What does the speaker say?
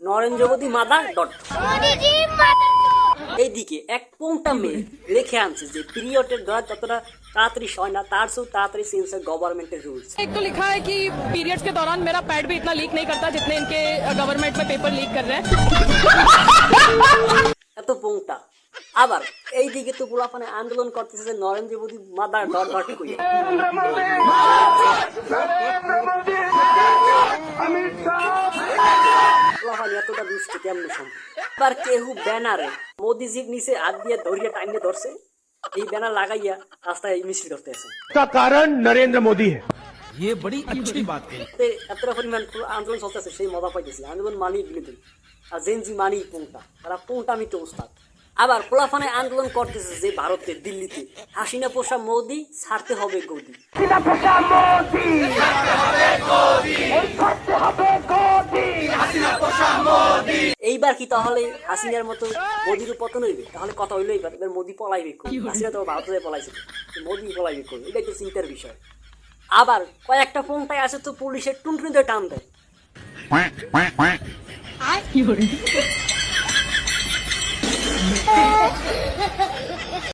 Narendra Modi mother dot. এইদিকে এক পোংটা মেয়ে লিখে আনছে যে পিরিয়ডের দর যতটা তাড়াতাড়ি হয় না তার চেয়েও তাড়াতাড়ি চেঞ্জ হয় গভর্নমেন্টের রুলস। एक तो लिखा है कि पीरियड्स के दौरान मेरा पैड भी इतना लीक नहीं करता जितने इनके गवर्नमेंट में पेपर लीक कर रहे हैं। এত পোংটা। আবার এইদিকে তো পোলাপানে আন্দোলন করতেছে যে Narendra Modi mother dot dot কইয়া। এতটা দুষ্ট কেমনে সম্ভব? এবার কেউ ব্যানারে মোদিজির নিচে হাত দিয়ে ধরিয়া টাইমে ধরছে, এই ব্যানার লাগাইয়া রাস্তায় মিছিল করতে আছে। कारण नरेंद्र मोदी है। ये बड़ी अच्छी बात कही। এতটা পরিমাণ আন্দোলন চলতেছে, সেই মজা পাইতেছে। আন্দোলন মানি বিনোদন আর জেনজি মানি পোংটা, তারা পোংটা মিটে উস্তাদ। আবার পোলাফানে আন্দোলন করতেছে যে ভারতে দিল্লিতে হাসিনা পোষা মোদি ছাড়তে হবে গদি। এইবার কি তাহলে হাসিনার মতো মোদির পতন হইবে? তাহলে কথা হইলো এবার এবার মোদি পলাইবে, হাসিনা তো ভারতে পলাইছে, মোদি পলাইবে করবে, এটা একটু চিন্তার বিষয়। আবার কয়েকটা পোংটায় আছে তো পুলিশের টুনটুনিতে টান দেয়।